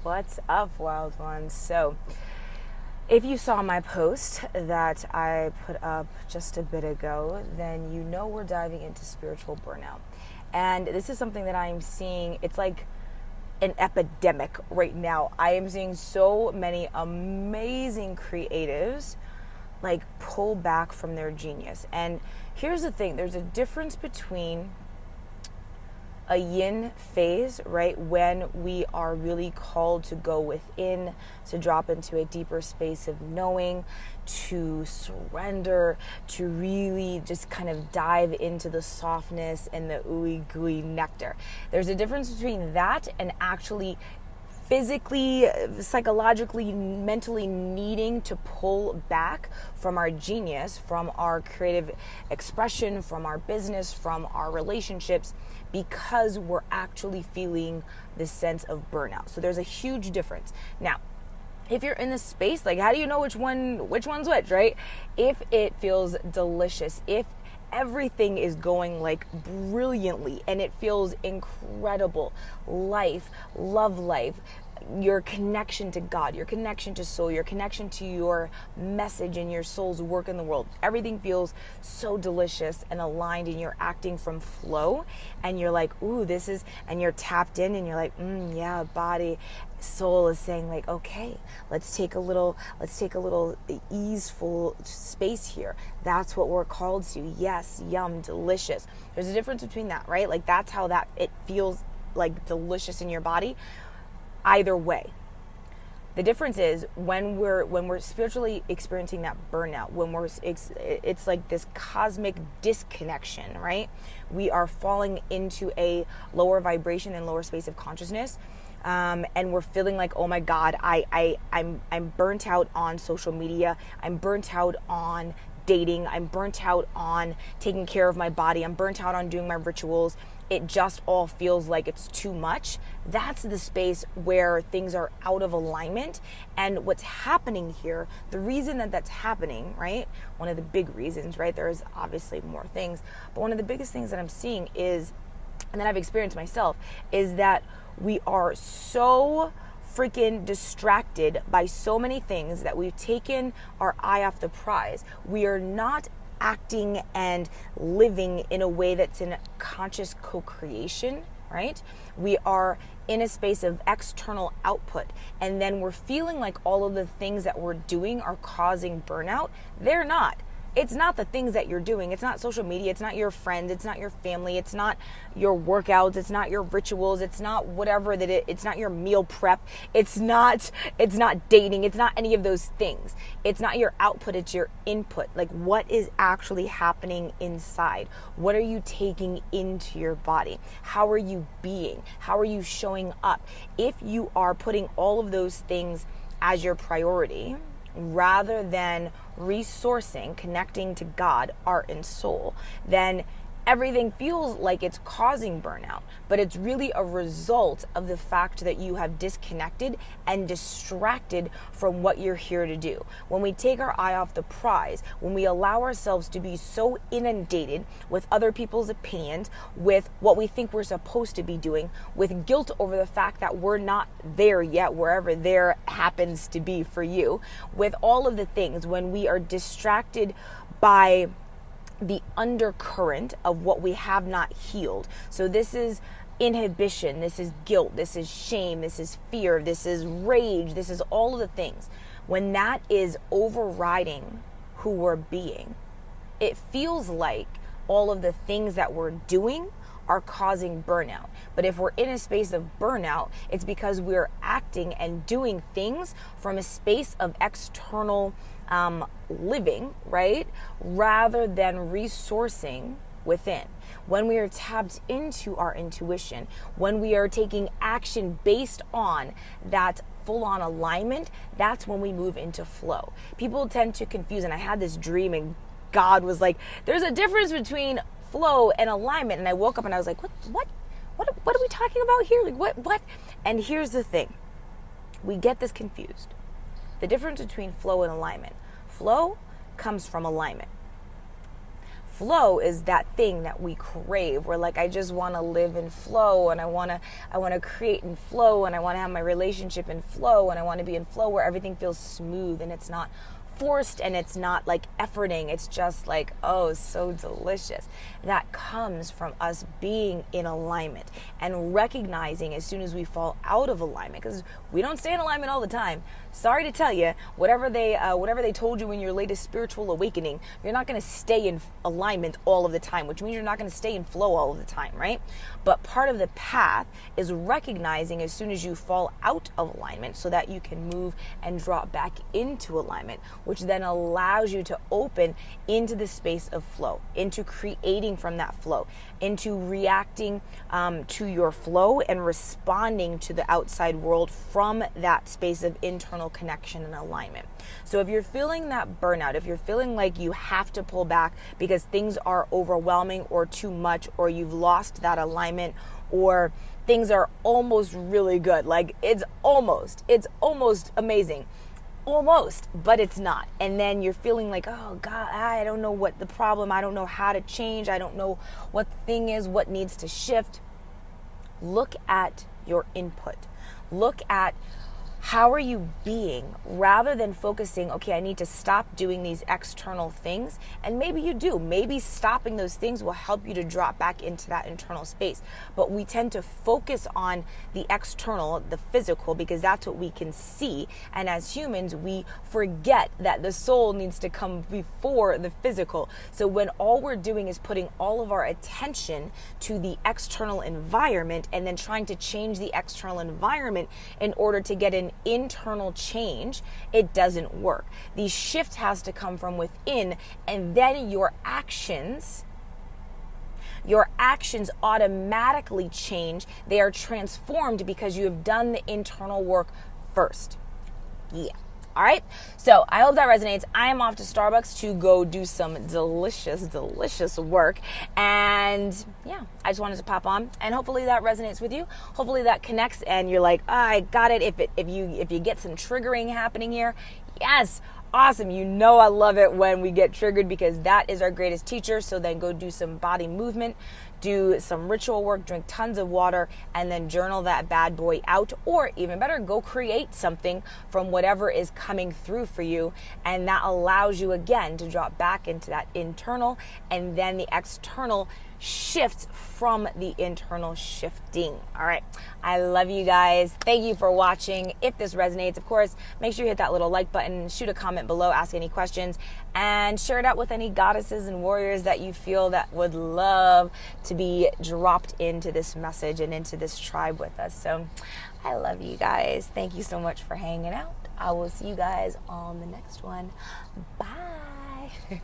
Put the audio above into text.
What's up, wild ones? So, if you saw my post that I put up just a bit ago, then you know we're diving into spiritual burnout. And this is something that I am seeing, it's like an epidemic right now. I am seeing so many amazing creatives like pull back from their genius. And here's the thing, there's a difference between a yin phase, right? When we are really called to go within, to drop into a deeper space of knowing, to surrender, to really just kind of dive into the softness and the ooey gooey nectar. There's a difference between that and actually physically, psychologically, mentally needing to pull back from our genius, from our creative expression, from our business, from our relationships, because we're actually feeling this sense of burnout. So there's a huge difference. Now, if you're in this space, like, how do you know which one's which, right? If it feels delicious, if everything is going like brilliantly and it feels incredible, love life, your connection to God, your connection to soul, your connection to your message and your soul's work in the world, everything feels so delicious and aligned, and you're acting from flow, and you're like, ooh, this is, and you're tapped in, and you're like, yeah, body, soul is saying like, okay, let's take a little easeful space here. That's what we're called to. Yes, yum, delicious. There's a difference between that, right? Like, that's how that it feels like delicious in your body. Either way, the difference is when we're spiritually experiencing that burnout, when it's like this cosmic disconnection, right? We are falling into a lower vibration and lower space of consciousness. And we're feeling like, oh my God, I'm burnt out on social media. I'm burnt out on dating. I'm burnt out on taking care of my body. I'm burnt out on doing my rituals. It just all feels like it's too much. That's the space where things are out of alignment. And what's happening here, the reason that that's happening, right? One of the big reasons, right? There's obviously more things, but one of the biggest things that I'm seeing is, and that I've experienced myself, is that we are so freaking distracted by so many things that we've taken our eye off the prize. We are not acting and living in a way that's in conscious co-creation, right? We are in a space of external output, and then we're feeling like all of the things that we're doing are causing burnout. They're not. It's not the things that you're doing. It's not social media. It's not your friends. It's not your family. It's not your workouts. It's not your rituals. It's not whatever it's not your meal prep. It's not dating. It's not any of those things. It's not your output. It's your input. Like, what is actually happening inside? What are you taking into your body? How are you being? How are you showing up? If you are putting all of those things as your priority, rather than resourcing, connecting to God, art, and soul, then everything feels like it's causing burnout, but it's really a result of the fact that you have disconnected and distracted from what you're here to do. When we take our eye off the prize, when we allow ourselves to be so inundated with other people's opinions, with what we think we're supposed to be doing, with guilt over the fact that we're not there yet, wherever there happens to be for you, with all of the things, when we are distracted by the undercurrent of what we have not healed. So this is inhibition, this is guilt, this is shame, this is fear, this is rage, this is all of the things. When that is overriding who we're being, it feels like all of the things that we're doing are causing burnout. But if we're in a space of burnout, it's because we're acting and doing things from a space of external living, right? Rather than resourcing within. When we are tapped into our intuition, when we are taking action based on that full-on alignment, that's when we move into flow. People tend to confuse, and I had this dream and God was like, there's a difference between flow and alignment. And I woke up and I was like, what are we talking about here? Like, what? And here's the thing. We get this confused. The difference between flow and alignment. Flow comes from alignment. flow is that thing that we crave. We're like, I just want to live in flow, and I want to create in flow, and I want to have my relationship in flow, and I want to be in flow where everything feels smooth and it's not forced and it's not like efforting. It's just like, oh, so delicious. That comes from us being in alignment and recognizing as soon as we fall out of alignment, because we don't stay in alignment all the time. Sorry to tell you, whatever they told you in your latest spiritual awakening, you're not going to stay in alignment all of the time, which means you're not going to stay in flow all of the time, right? But part of the path is recognizing as soon as you fall out of alignment so that you can move and drop back into alignment, which then allows you to open into the space of flow, into creating from that flow, into reacting to your flow and responding to the outside world from that space of internal connection and alignment. So if you're feeling that burnout, if you're feeling like you have to pull back because things are overwhelming or too much, or you've lost that alignment, or things are almost really good, like it's almost amazing, almost, but it's not. And then you're feeling like, oh God, I don't know what the problem, I don't know how to change, I don't know what the thing is, what needs to shift. Look at your input. Look at how are you being, rather than focusing, okay, I need to stop doing these external things. And maybe you do. Maybe stopping those things will help you to drop back into that internal space. But we tend to focus on the external, the physical, because that's what we can see. And as humans, we forget that the soul needs to come before the physical. So when all we're doing is putting all of our attention to the external environment and then trying to change the external environment in order to get an internal change, it doesn't work. The shift has to come from within, and then your actions automatically change. They are transformed because you have done the internal work first. Yeah. All right. So I hope that resonates. I am off to Starbucks to go do some delicious work. And yeah, I just wanted to pop on, and hopefully that resonates with you. Hopefully that connects and you're like, I got it. If you get some triggering happening here, yes, awesome. You know I love it when we get triggered, because that is our greatest teacher. So then go do some body movement, do some ritual work, drink tons of water, and then journal that bad boy out. Or even better, go create something from whatever is coming through for you. And that allows you again to drop back into that internal, and then the external shifts from the internal shifting. All right. I love you guys. Thank you for watching. If this resonates, of course, make sure you hit that little like button, shoot a comment below, ask any questions, and share it out with any goddesses and warriors that you feel that would love to be dropped into this message and into this tribe with us. So I love you guys. Thank you so much for hanging out. I will see you guys on the next one. Bye.